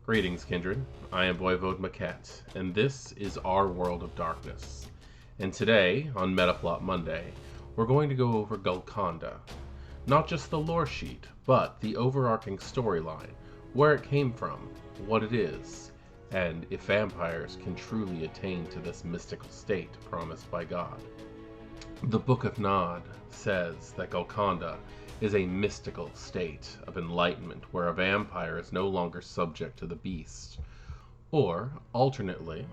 Greetings, Kindred. I am Voivode Maquette, and this is our World of Darkness. And today, on Metaplot Monday, we're going to go over Golconda. Not just the lore sheet, but the overarching storyline, where it came from, what it is, and if vampires can truly attain to this mystical state promised by God. The Book of Nod says that Golconda is a mystical state of enlightenment where a vampire is no longer subject to the beast. Or, alternately,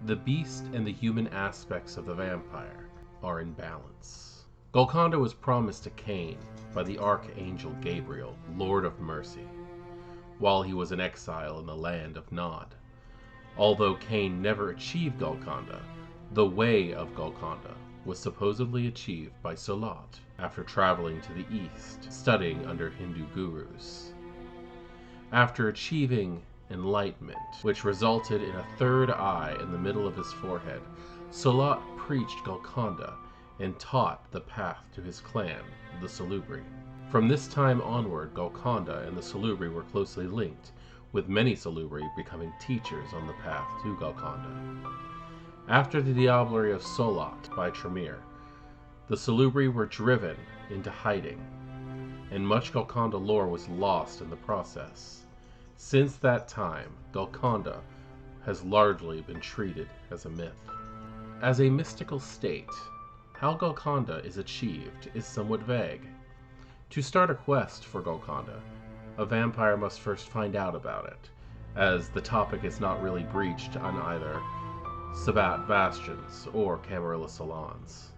the beast and the human aspects of the vampire are in balance. Golconda was promised to Cain by the Archangel Gabriel, Lord of Mercy, while he was in exile in the land of Nod. Although Cain never achieved Golconda, the way of Golconda was supposedly achieved by Salat after traveling to the east, studying under Hindu gurus. After achieving enlightenment, which resulted in a third eye in the middle of his forehead, Salat preached Golconda and taught the path to his clan, the Salubri. From this time onward, Golconda and the Salubri were closely linked, with many Salubri becoming teachers on the path to Golconda. After the diablerie of Salat by Tremere, the Salubri were driven into hiding, and much Golconda lore was lost in the process. Since that time, Golconda has largely been treated as a myth. As a mystical state, how Golconda is achieved is somewhat vague. To start a quest for Golconda, a vampire must first find out about it, as the topic is not really breached on either Sabbat bastions or Camarilla salons.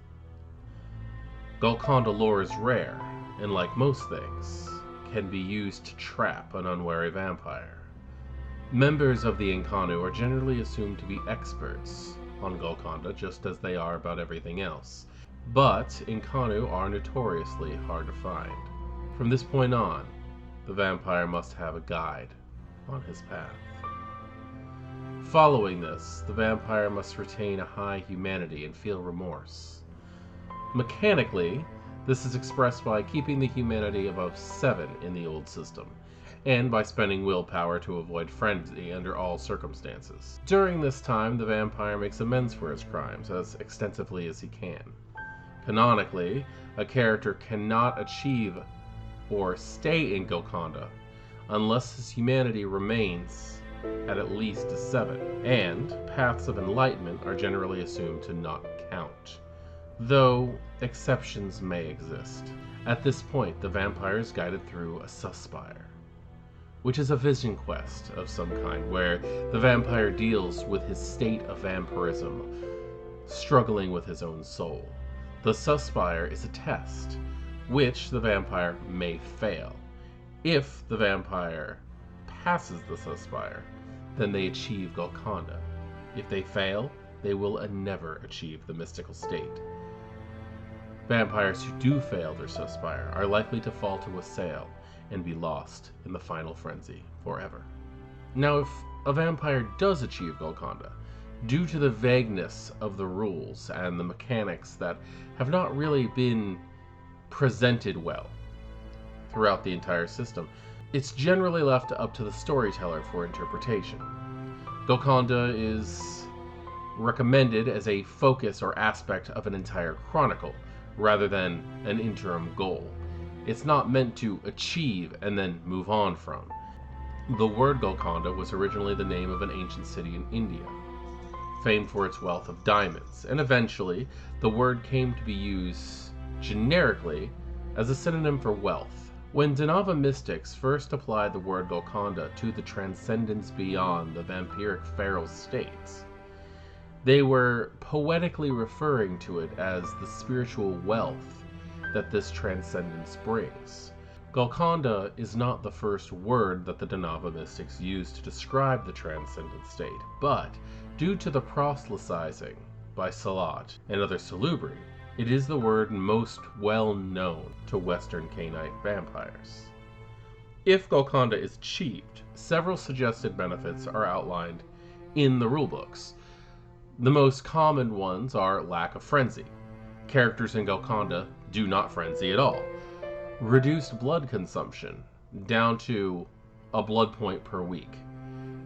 Golconda lore is rare, and like most things, can be used to trap an unwary vampire. Members of the Incanu are generally assumed to be experts on Golconda, just as they are about everything else, but Incanu are notoriously hard to find. From this point on, the vampire must have a guide on his path. Following this, the vampire must retain a high humanity and feel remorse. Mechanically, this is expressed by keeping the humanity above 7 in the old system, and by spending willpower to avoid frenzy under all circumstances. During this time, the vampire makes amends for his crimes as extensively as he can. Canonically, a character cannot achieve or stay in Golconda unless his humanity remains at least a 7, and paths of enlightenment are generally assumed to not count, though exceptions may exist. At this point, the vampire is guided through a suspire, which is a vision quest of some kind, where the vampire deals with his state of vampirism, struggling with his own soul. The suspire is a test, which the vampire may fail. If the vampire passes the suspire, then they achieve Golconda. If they fail, they will never achieve the mystical state. Vampires who do fail their suspire are likely to fall to a sail and be lost in the final frenzy forever. Now, if a vampire does achieve Golconda, due to the vagueness of the rules and the mechanics that have not really been presented well throughout the entire system, it's generally left up to the storyteller for interpretation. Golconda is recommended as a focus or aspect of an entire chronicle, rather than an interim goal. It's not meant to achieve and then move on from. The word Golconda was originally the name of an ancient city in India, famed for its wealth of diamonds, and eventually the word came to be used generically as a synonym for wealth. When Danava mystics first applied the word Golconda to the transcendence beyond the vampiric feral states, they were poetically referring to it as the spiritual wealth that this transcendence brings. Golconda is not the first word that the Danava mystics used to describe the transcendent state, but due to the proselytizing by Salat and other Salubri, it is the word most well known to Western Cainite vampires. If Golconda is achieved, several suggested benefits are outlined in the rulebooks. The most common ones are lack of frenzy. Characters in Golconda do not frenzy at all. Reduced blood consumption, down to a blood point per week.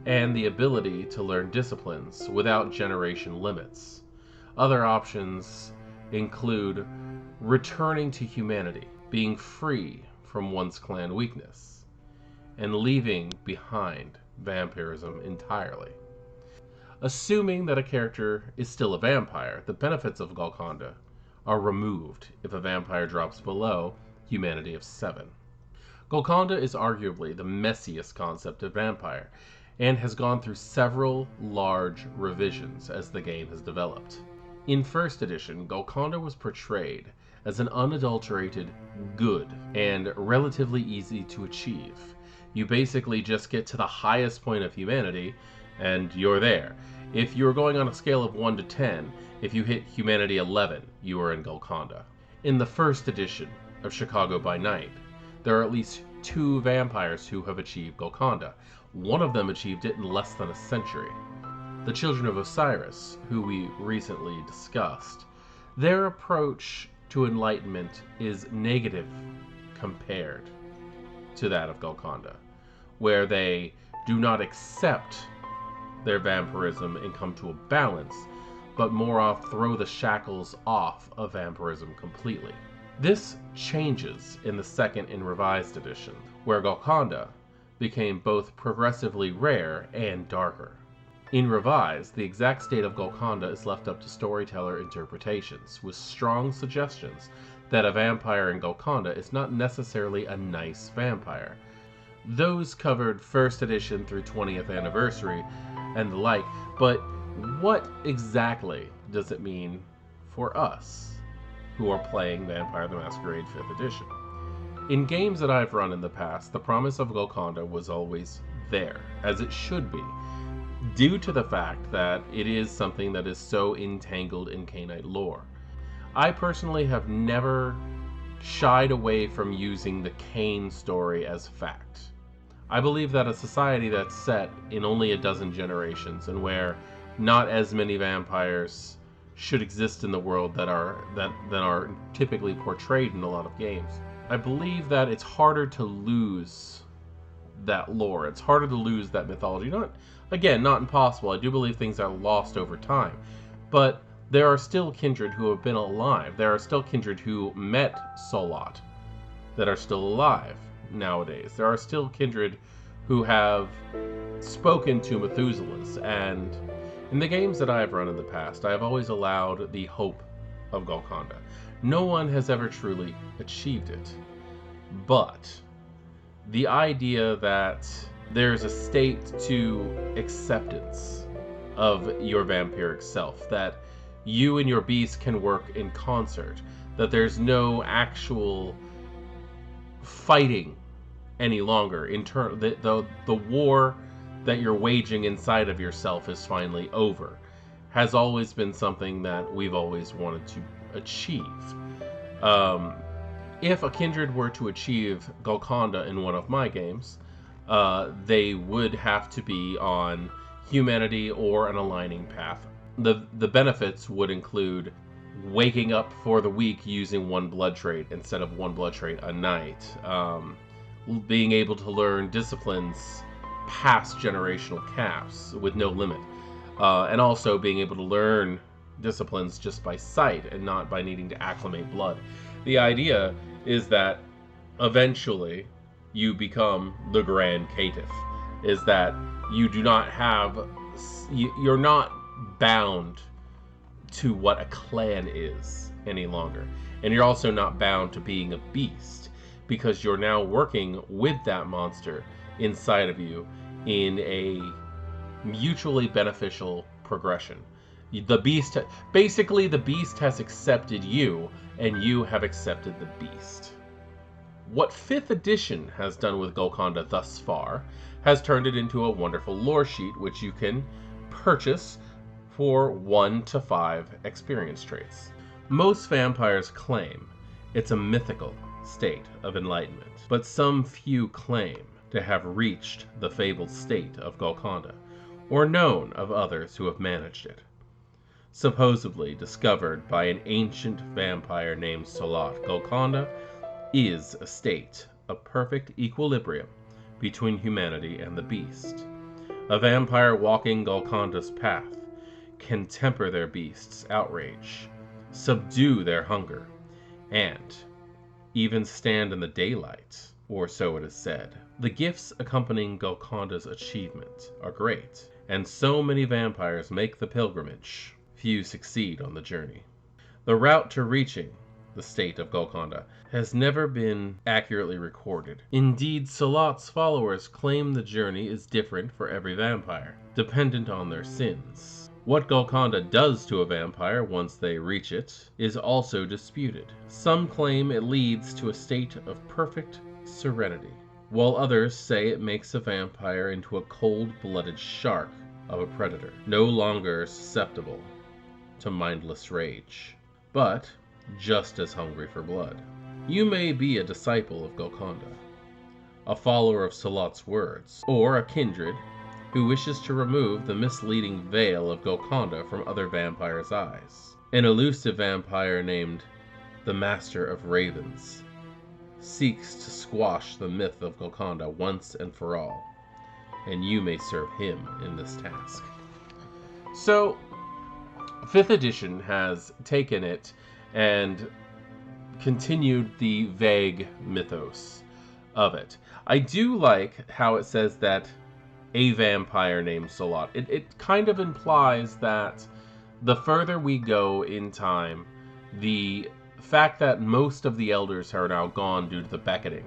and the ability to learn disciplines without generation limits. Other options include returning to humanity, being free from one's clan weakness, and leaving behind vampirism entirely. Assuming that a character is still a vampire, the benefits of Golconda are removed if a vampire drops below humanity of 7. Golconda is arguably the messiest concept of vampire, and has gone through several large revisions as the game has developed. In first edition, Golconda was portrayed as an unadulterated good and relatively easy to achieve. You basically just get to the highest point of humanity and you're there. If you're going on a scale of 1 to 10, if you hit humanity 11, you are in Golconda. In the first edition of Chicago by Night, there are at least 2 vampires who have achieved Golconda. One of them achieved it in less than a century. The Children of Osiris, who we recently discussed, their approach to enlightenment is negative compared to that of Golconda, where they do not accept their vampirism and come to a balance, but more off throw the shackles off of vampirism completely. This changes in the second and revised edition, where Golconda became both progressively rare and darker. In revised, the exact state of Golconda is left up to storyteller interpretations, with strong suggestions that a vampire in Golconda is not necessarily a nice vampire. Those covered first edition through 20th anniversary and the like, but what exactly does it mean for us who are playing Vampire the Masquerade 5th edition? In games that I've run in the past, the promise of Golconda was always there, as it should be, due to the fact that it is something that is so entangled in Cainite lore. I personally have never shied away from using the Cain story as fact. I believe that a society that's set in only a dozen generations, and where not as many vampires should exist in the world that are typically portrayed in a lot of games, I believe that it's harder to lose that lore. It's harder to lose that mythology. Not impossible. I do believe things are lost over time. But there are still kindred who have been alive. There are still kindred who met Solot that are still alive nowadays. There are still kindred who have spoken to Methuselahs. And in the games that I have run in the past, I have always allowed the hope of Golconda. No one has ever truly achieved it. But the idea that there's a state to acceptance of your vampiric self, that you and your beast can work in concert, that there's no actual fighting any longer. The war that you're waging inside of yourself is finally over, has always been something that we've always wanted to achieve. If a kindred were to achieve Golconda in one of my games, they would have to be on humanity or an aligning path. The benefits would include waking up for the week using 1 blood trait instead of 1 blood trait a night, being able to learn disciplines past generational caps with no limit, and also being able to learn disciplines just by sight and not by needing to acclimate blood. The idea is that eventually you become the Grand Caitiff, is that you do not have, you're not bound to what a clan is any longer, and you're also not bound to being a beast, because you're now working with that monster inside of you in a mutually beneficial progression. The beast has accepted you, and you have accepted the beast. What 5th edition has done with Golconda thus far has turned it into a wonderful lore sheet, which you can purchase for 1 to 5 experience traits. Most vampires claim it's a mythical state of enlightenment, but some few claim to have reached the fabled state of Golconda, or known of others who have managed it. Supposedly discovered by an ancient vampire named Solot, Golconda is a state of perfect equilibrium between humanity and the beast. A vampire walking Golconda's path can temper their beast's outrage, subdue their hunger, and even stand in the daylight, or so it is said. The gifts accompanying Golconda's achievement are great, and so many vampires make the pilgrimage. Few succeed on the journey. The route to reaching the state of Golconda has never been accurately recorded. Indeed, Salat's followers claim the journey is different for every vampire, dependent on their sins. What Golconda does to a vampire once they reach it is also disputed. Some claim it leads to a state of perfect serenity, while others say it makes a vampire into a cold-blooded shark of a predator, no longer susceptible to mindless rage, but just as hungry for blood. You may be a disciple of Golconda, a follower of Salat's words, or a kindred who wishes to remove the misleading veil of Golconda from other vampires' eyes. An elusive vampire named the Master of Ravens seeks to squash the myth of Golconda once and for all, and you may serve him in this task. So, 5th edition has taken it and continued the vague mythos of it. I do like how it says that a vampire named Salat. It kind of implies that the further we go in time, the fact that most of the elders are now gone due to the beckoning,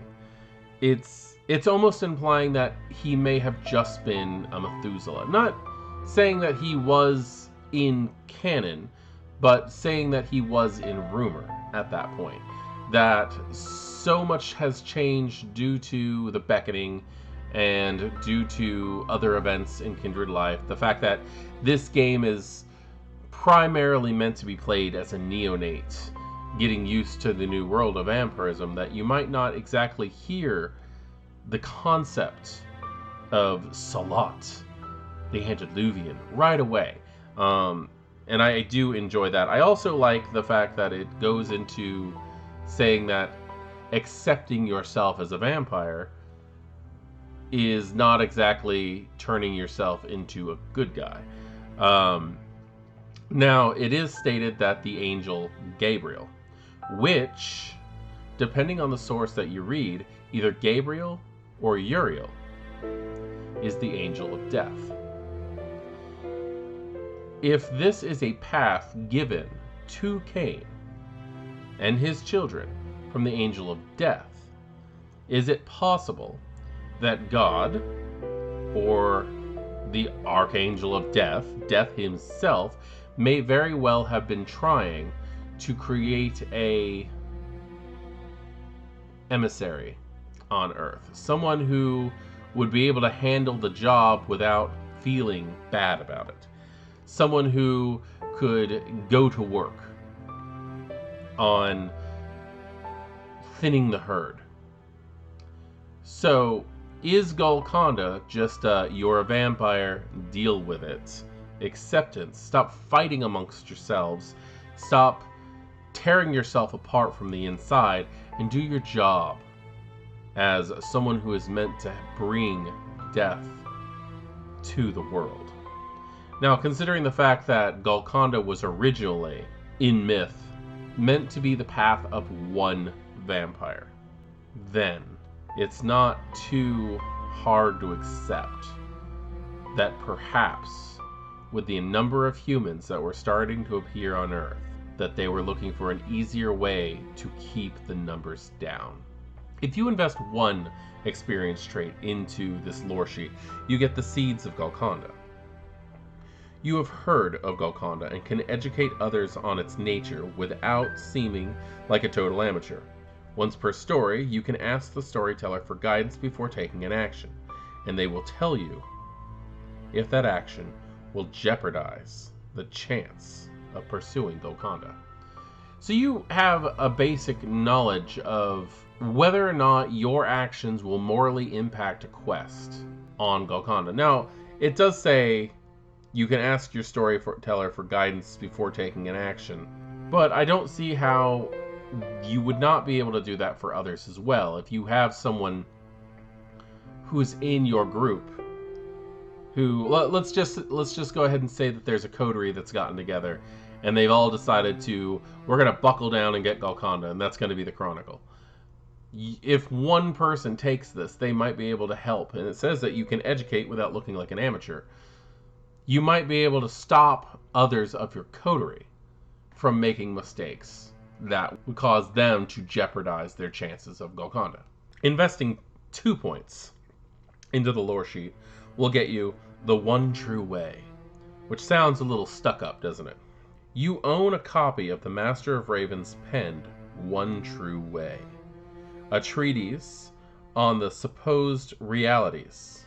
it's almost implying that he may have just been a Methuselah. Not saying that he was in canon, but saying that he was in rumor at that point. That so much has changed due to the beckoning and due to other events in Kindred life. The fact that this game is primarily meant to be played as a neonate, getting used to the new world of vampirism, that you might not exactly hear the concept of Salat, the antediluvian, right away. And I do enjoy that. I also like the fact that it goes into saying that accepting yourself as a vampire is not exactly turning yourself into a good guy. Now, it is stated that the angel Gabriel, which, depending on the source that you read, either Gabriel or Uriel, is the angel of death. If this is a path given to Cain and his children from the angel of death, is it possible that God, or the archangel of death, death himself, may very well have been trying to create a emissary on Earth, someone who would be able to handle the job without feeling bad about it, someone who could go to work on thinning the herd. So, is Golconda just you're a vampire, deal with it, acceptance, stop fighting amongst yourselves, stop tearing yourself apart from the inside, and do your job as someone who is meant to bring death to the world? Now, considering the fact that Golconda was originally, in myth, meant to be the path of one vampire, then it's not too hard to accept that perhaps, with the number of humans that were starting to appear on Earth, that they were looking for an easier way to keep the numbers down. If you invest one experience trait into this lore sheet, you get the seeds of Golconda. You have heard of Golconda and can educate others on its nature without seeming like a total amateur. Once per story, you can ask the storyteller for guidance before taking an action, and they will tell you if that action will jeopardize the chance of pursuing Golconda. So you have a basic knowledge of whether or not your actions will morally impact a quest on Golconda. Now, it does say you can ask your storyteller for guidance before taking an action, but I don't see how you would not be able to do that for others as well. If you have someone who's in your group who let's just go ahead and say that there's a coterie that's gotten together, and they've all decided we're gonna buckle down and get Golconda, and that's gonna be the Chronicle. If one person takes this, they might be able to help, and it says that you can educate without looking like an amateur. You might be able to stop others of your coterie from making mistakes that would cause them to jeopardize their chances of Golconda. Investing 2 points into the lore sheet will get you the One True Way, which sounds a little stuck up, doesn't it? You own a copy of the Master of Ravens' penned One True Way, a treatise on the supposed realities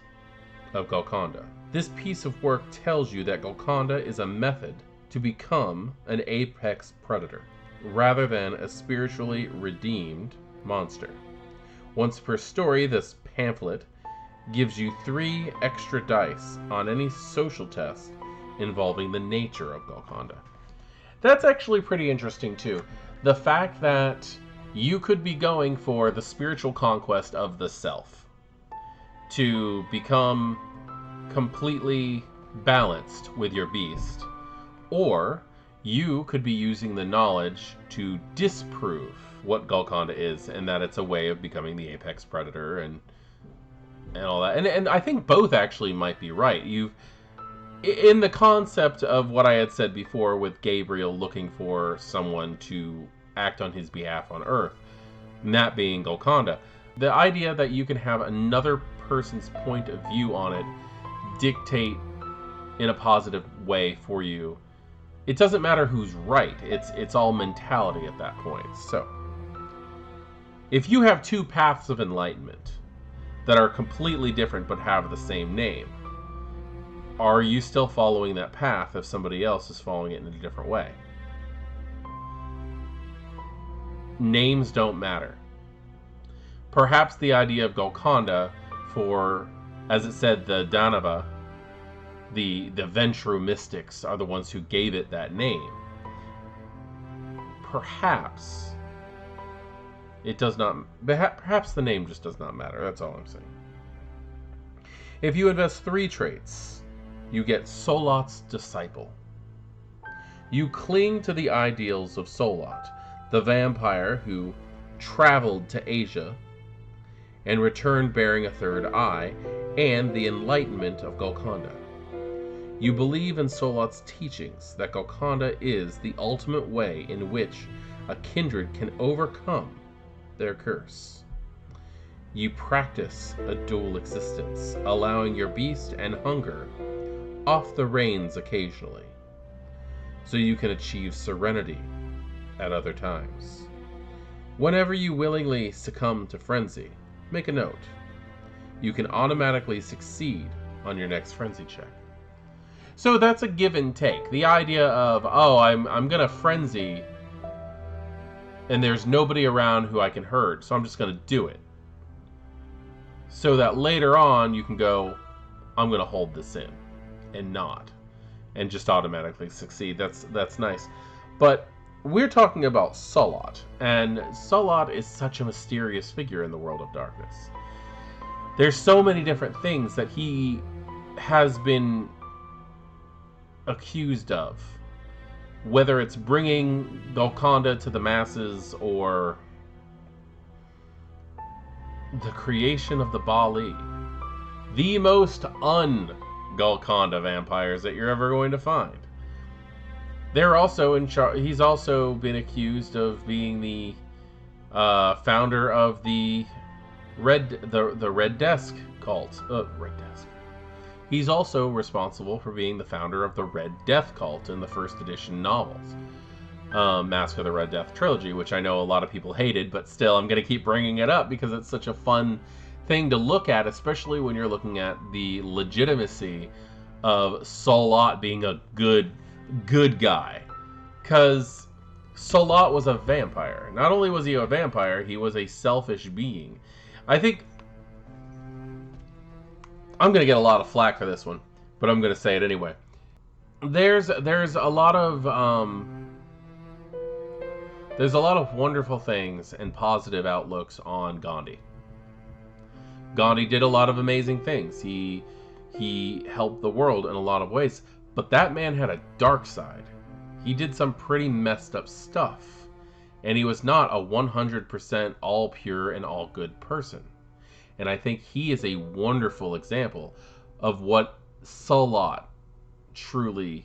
of Golconda. This piece of work tells you that Golconda is a method to become an apex predator, rather than a spiritually redeemed monster. Once per story, this pamphlet gives you 3 extra dice on any social test involving the nature of Golconda. That's actually pretty interesting too. The fact that you could be going for the spiritual conquest of the self, to become completely balanced with your beast, or you could be using the knowledge to disprove what Golconda is, and that it's a way of becoming the apex predator and all that. And I think both actually might be right. In the concept of what I had said before with Gabriel looking for someone to act on his behalf on Earth, and that being Golconda, the idea that you can have another person's point of view on it dictate in a positive way for you. It doesn't matter who's right. It's all mentality at that point. So, if you have 2 paths of enlightenment that are completely different but have the same name, are you still following that path if somebody else is following it in a different way? Names don't matter. Perhaps the idea of Golconda for, as it said, the Danava, the Ventru mystics are the ones who gave it that name. Perhaps it does not. Perhaps the name just does not matter. That's all I'm saying. If you invest 3 traits, you get Solot's disciple. You cling to the ideals of Solot, the vampire who traveled to Asia and returned bearing a 3rd eye, and the enlightenment of Golconda. You believe in Solot's teachings that Golconda is the ultimate way in which a kindred can overcome their curse. You practice a dual existence, allowing your beast and hunger off the reins occasionally, so you can achieve serenity at other times. Whenever you willingly succumb to frenzy, make a note. You can automatically succeed on your next frenzy check. So that's a give and take. The idea of, oh, I'm gonna frenzy and there's nobody around who I can hurt, so I'm just gonna do it. So that later on you can go, I'm gonna hold this in and not, and just automatically succeed. That's nice. But we're talking about Solot, and Solot is such a mysterious figure in the world of darkness. There's so many different things that he has been accused of, whether it's bringing Golconda to the masses or the creation of the Bali, the most un-Golconda vampires that you're ever going to find. They're also in charge. He's also been accused of being the founder of the Red Desk cult. Red Desk. He's also responsible for being the founder of the Red Death cult in the 1st edition novels, Mask of the Red Death trilogy, which I know a lot of people hated, but still I'm going to keep bringing it up because it's such a fun thing to look at, especially when you're looking at the legitimacy of Solot being a good guy. Because Solot was a vampire. Not only was he a vampire, he was a selfish being. I think I'm going to get a lot of flack for this one, but I'm going to say it anyway. There's a lot of wonderful things and positive outlooks on Gandhi. Gandhi did a lot of amazing things. He He helped the world in a lot of ways. But that man had a dark side. He did some pretty messed up stuff. And he was not a 100% all pure and all good person. And I think he is a wonderful example of what Salat truly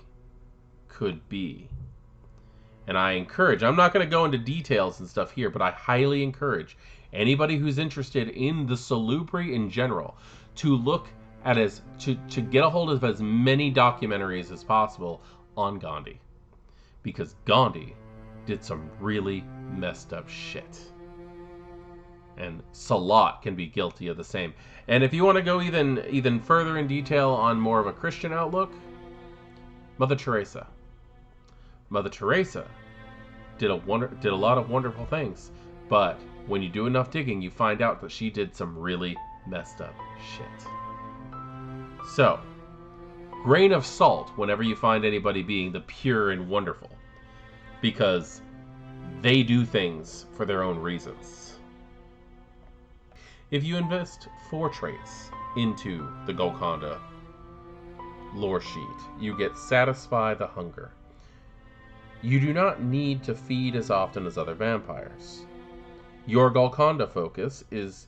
could be. And I encourage, I'm not going to go into details and stuff here, but I highly encourage anybody who's interested in the Salubri in general to look at to get a hold of as many documentaries as possible on Gandhi. Because Gandhi did some really messed up shit. And Salat can be guilty of the same. And if you want to go even further in detail on more of a Christian outlook, Mother Teresa. Mother Teresa did a lot of wonderful things, but when you do enough digging, you find out that she did some really messed up shit. So, grain of salt whenever you find anybody being the pure and wonderful, because they do things for their own reasons. If you invest 4 traits into the Golconda lore sheet, you get satisfy the hunger. You do not need to feed as often as other vampires. Your Golconda focus is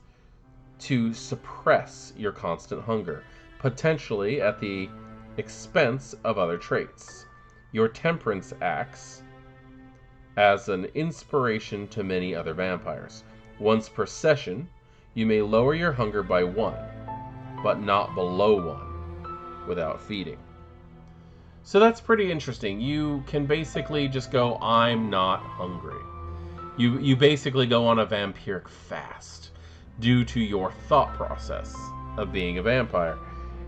to suppress your constant hunger, potentially at the expense of other traits. Your temperance acts as an inspiration to many other vampires. Once per session, you may lower your hunger by 1, but not below 1 without feeding. So that's pretty interesting. You can basically just go, I'm not hungry. You basically go on a vampiric fast due to your thought process of being a vampire.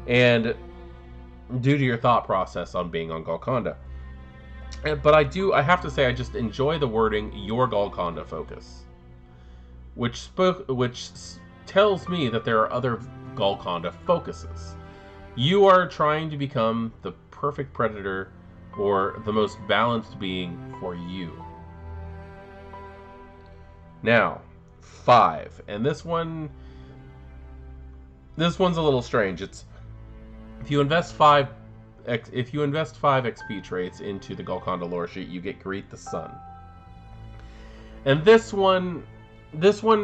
And due to your thought process on being on Golconda. But I have to say, I just enjoy the wording, your Golconda focus. Which tells me that there are other Golconda focuses. You are trying to become the perfect predator or the most balanced being for you. Now, 5, and this one's a little strange. It's if you invest 5 XP traits into the Golconda lore sheet, you get Greet the Sun. And this one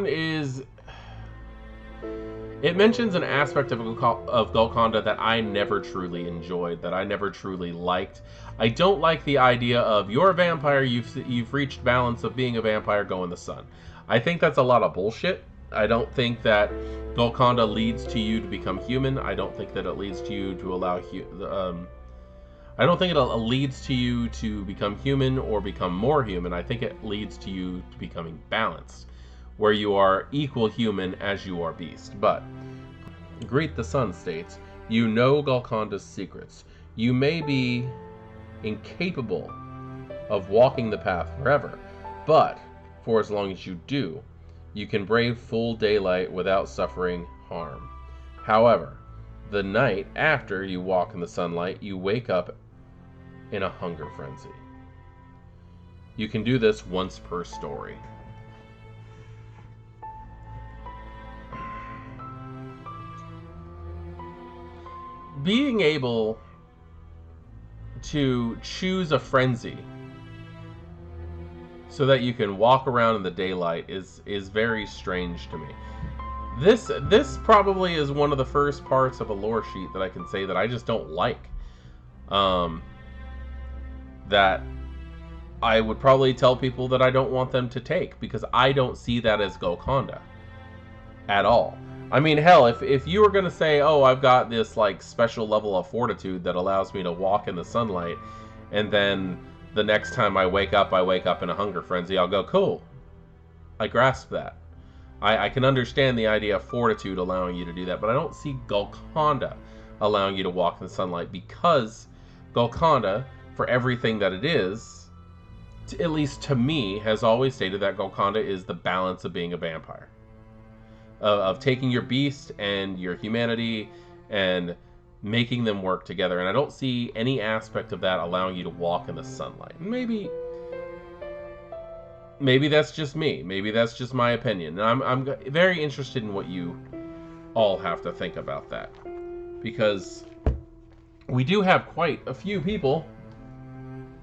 is, it mentions an aspect of Golconda that I never truly enjoyed, that I never truly liked. I don't like the idea of, you're a vampire, you've reached balance of being a vampire, go in the sun. I think that's a lot of bullshit. I don't think that Golconda leads to you to become human. I don't think that it leads to you to allow I don't think it leads to you to become human or become more human. I think it leads to you to becoming balanced, where you are equal human as you are beast. But Greet the Sun states, you know Golconda's secrets. You may be incapable of walking the path forever, but for as long as you do, you can brave full daylight without suffering harm. However, the night after you walk in the sunlight, you wake up in a hunger frenzy. You can do this once per story. Being able to choose a frenzy so that you can walk around in the daylight is very strange to me. This probably is one of the first parts of a lore sheet that I can say that I just don't like. That I would probably tell people that I don't want them to take, because I don't see that as Golconda at all. I mean, hell, if you were going to say, oh, I've got this like special level of fortitude that allows me to walk in the sunlight, and then the next time I wake up in a hunger frenzy, I'll go, cool. I grasp that. I can understand the idea of fortitude allowing you to do that, but I don't see Golconda allowing you to walk in the sunlight, because Golconda, for everything that it is, at least to me, has always stated that Golconda is the balance of being a vampire. Of taking your beast and your humanity and making them work together. And I don't see any aspect of that allowing you to walk in the sunlight. Maybe that's just me. Maybe that's just my opinion. And I'm very interested in what you all have to think about that. because we do have quite a few people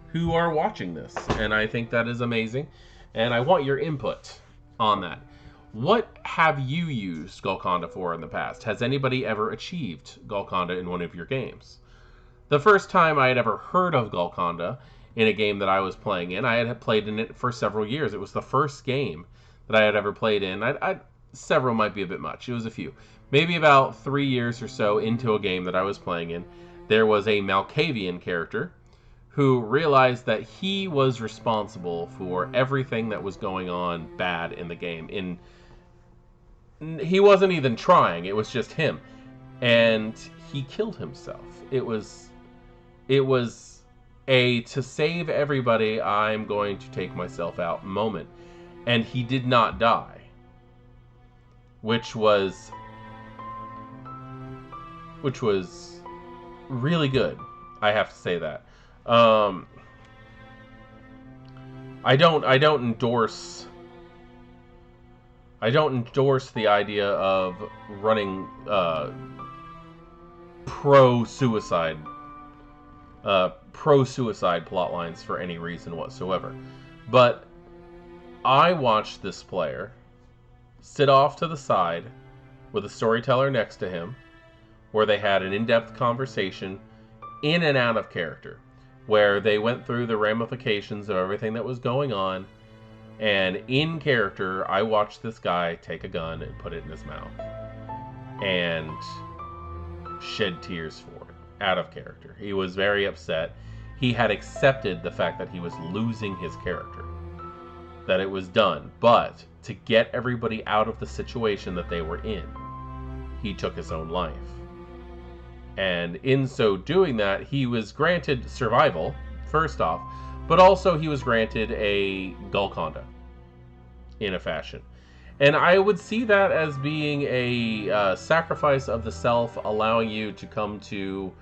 who are watching this, and I think that is amazing, and I want your input on that. What have you used Golconda for in the past? Has anybody ever achieved Golconda in one of your games? The first time I had ever heard of Golconda in a game that I was playing in, I had played in it for several years. It was the first game that I had ever played in. Several might be a bit much. It was a few. Maybe about 3 years or so into a game that I was playing in, there was a Malkavian character who realized that he was responsible for everything that was going on bad in the game. He wasn't even trying, it was just him. And he killed himself. It was a to save everybody, I'm going to take myself out moment. And he did not die. Which was really good. I have to say that. I don't endorse the idea of running pro-suicide plot lines for any reason whatsoever. But I watched this player sit off to the side with a storyteller next to him, where they had an in-depth conversation in and out of character, where they went through the ramifications of everything that was going on, and in character, I watched this guy take a gun and put it in his mouth, and shed tears for it, out of character. He was very upset. He had accepted the fact that he was losing his character, that it was done, but to get everybody out of the situation that they were in, he took his own life. And in so doing that, he was granted survival, first off, but also he was granted a Golconda, in a fashion. And I would see that as being a sacrifice of the self, allowing you to come to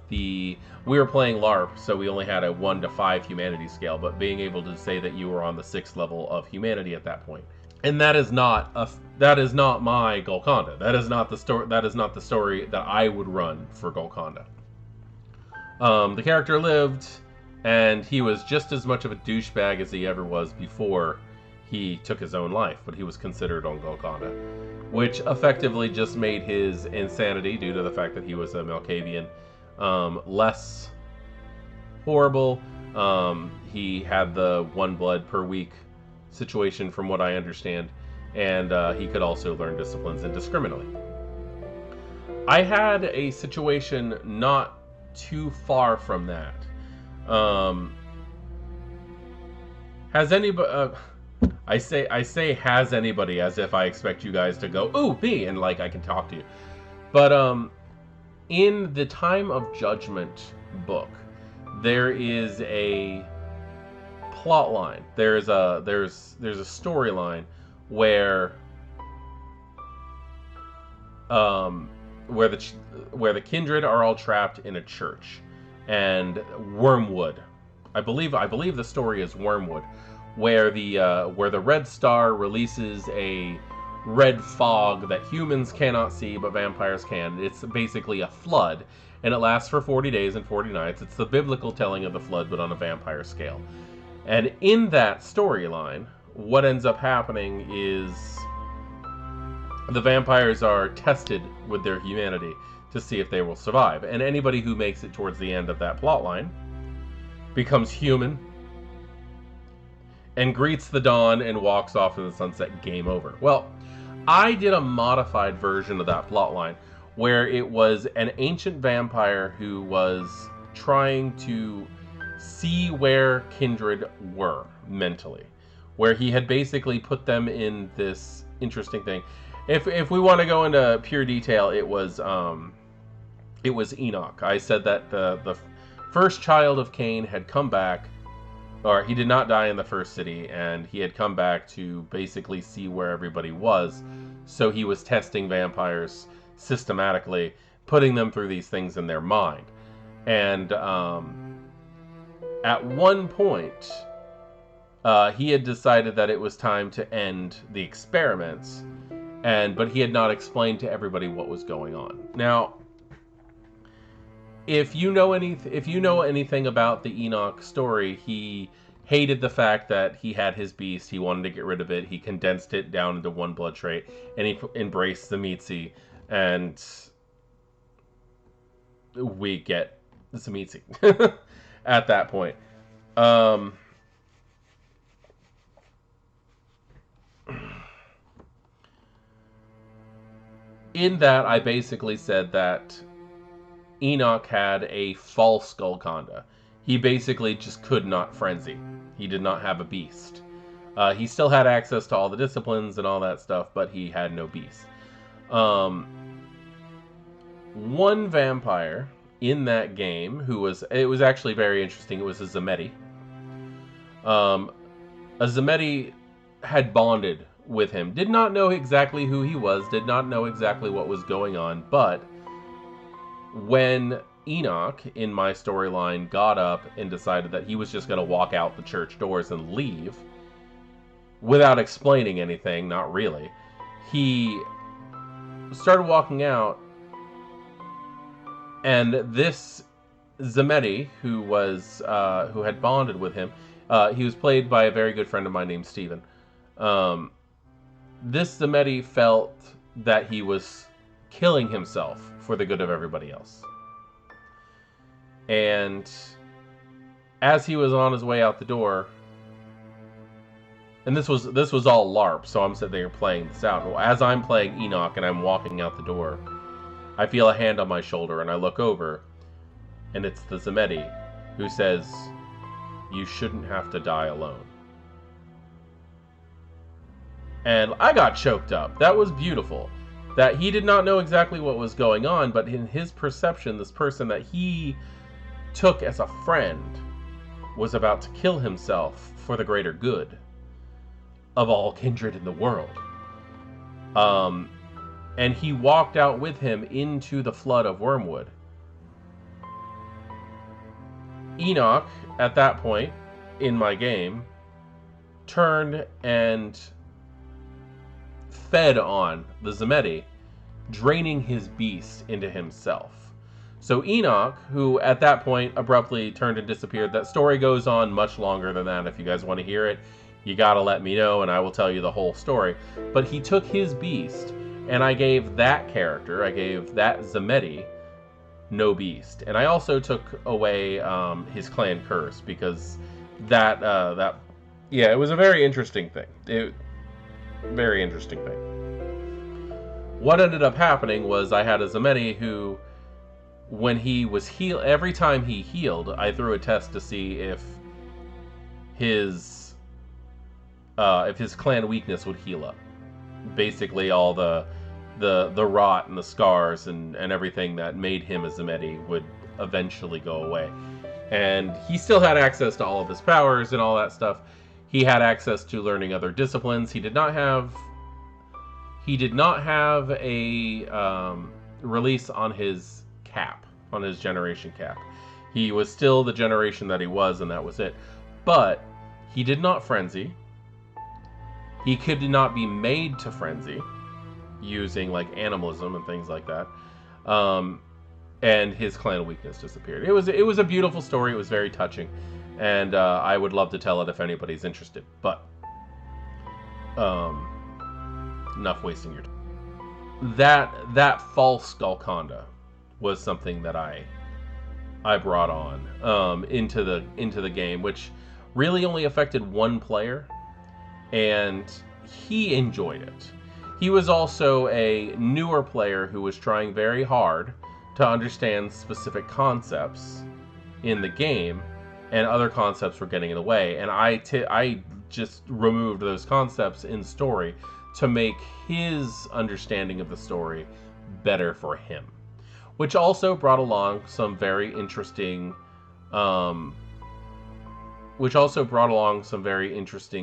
we were playing LARP, so we only had a 1 to 5 humanity scale, but being able to say that you were on the 6th level of humanity at that point. And that is not my Golconda. That is not the story that I would run for Golconda. The character lived, and he was just as much of a douchebag as he ever was before he took his own life, but he was considered on Golconda, which effectively just made his insanity, due to the fact that he was a Malkavian, less horrible. He had the 1 blood per week situation, from what I understand, and he could also learn disciplines indiscriminately. I had a situation not too far from that. Has anybody... I say has anybody as if I expect you guys to go, ooh, me, and like I can talk to you. But in the Time of Judgment book, there is a plot line. There's a storyline where the Kindred are all trapped in a church, and Wormwood, I believe the story is Wormwood, where the Red Star releases a red fog that humans cannot see but vampires can. It's basically a flood, and it lasts for 40 days and 40 nights. It's the biblical telling of the flood, but on a vampire scale. And in that storyline, what ends up happening is the vampires are tested with their humanity to see if they will survive. And anybody who makes it towards the end of that plotline becomes human and greets the dawn and walks off in the sunset. Game over. Well, I did a modified version of that plotline where it was an ancient vampire who was trying to see where Kindred were mentally, where he had basically put them in this interesting thing. If we want to go into pure detail, it was Enoch. I said that the first child of Cain had come back, or he did not die in the first city, and he had come back to basically see where everybody was. So he was testing vampires systematically, putting them through these things in their mind. And at one point, he had decided that it was time to end the experiments, but he had not explained to everybody what was going on. Now, if you know anything about the Enoch story, he hated the fact that he had his beast. He wanted to get rid of it. He condensed it down into one blood trait, and he embraced the Mitzi, and we get the Mitzi at that point. In that, I basically said that Enoch had a false Golconda. He basically just could not frenzy. He did not have a beast. He still had access to all the disciplines and all that stuff, but he had no beast. One vampire in that game it was actually very interesting. It was a Zemeti. A Zemeti had bonded with him. Did not know exactly who he was, did not know exactly what was going on, but when Enoch, in my storyline, got up and decided that he was just going to walk out the church doors and leave, without explaining anything, not really, he started walking out, and this Zemeti, who had bonded with him, he was played by a very good friend of mine named Steven. This Zemeti felt that he was killing himself for the good of everybody else. And as he was on his way out the door, and this was all LARP, so I'm sitting there playing this out. As I'm playing Enoch and I'm walking out the door, I feel a hand on my shoulder, and I look over, and it's the Zemeti, who says, "You shouldn't have to die alone." And I got choked up. That was beautiful. That he did not know exactly what was going on, but in his perception, this person that he took as a friend was about to kill himself for the greater good of all kindred in the world. And he walked out with him into the flood of Wormwood. Enoch, at that point in my game, turned and fed on the Zemeti, draining his beast into himself. So Enoch, who at that point abruptly turned and disappeared, that story goes on much longer than that. If you guys want to hear it, you gotta let me know and I will tell you the whole story. But he took his beast, and I gave that Zemeti, no beast. And I also took away his clan curse, because it was a very interesting thing. Very interesting thing. What ended up happening was I had a Zemeti who, when he was healed, every time he healed, I threw a test to see if his clan weakness would heal up. Basically, all the rot and the scars and everything that made him a Zemeti would eventually go away. And he still had access to all of his powers and all that stuff. He had access to learning other disciplines. He did not have a release on his cap, on his generation cap. He was still the generation that he was, and that was it. But he did not frenzy. He could not be made to frenzy using like animalism and things like that. And his clan weakness disappeared. It was a beautiful story. It was very touching. And I would love to tell it if anybody's interested. But enough wasting your time. That false Golconda was something that I brought on into the game, which really only affected one player, and he enjoyed it. He was also a newer player who was trying very hard to understand specific concepts in the game, and other concepts were getting in the way. And I just removed those concepts in story to make his understanding of the story better for him, which also brought along some very interesting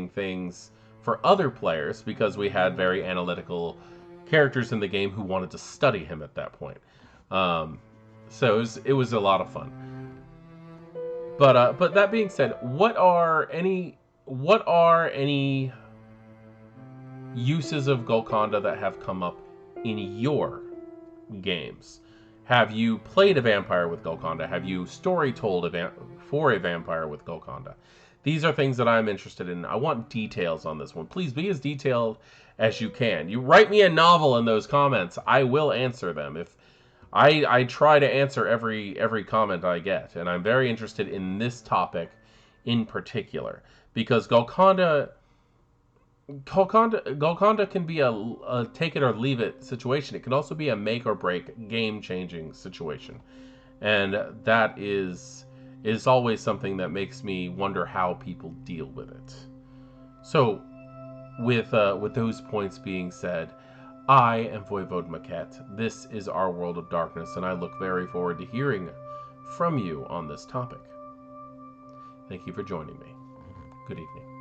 things for other players, because we had very analytical characters in the game who wanted to study him at that point. So it was a lot of fun. But that being said, what are any uses of Golconda that have come up in your games? Have you played a vampire with Golconda? Have you story told for a vampire with Golconda? These are things that I'm interested in. I want details on this one. Please be as detailed as you can. You write me a novel in those comments. I will answer them. If I try to answer every comment I get, and I'm very interested in this topic in particular because Golconda can be a take it or leave it situation. It can also be a make or break, game changing situation, and that is always something that makes me wonder how people deal with it. So, with those points being said, I am Voivode Maquette. This is Our World of Darkness, and I look very forward to hearing from you on this topic. Thank you for joining me. Good evening.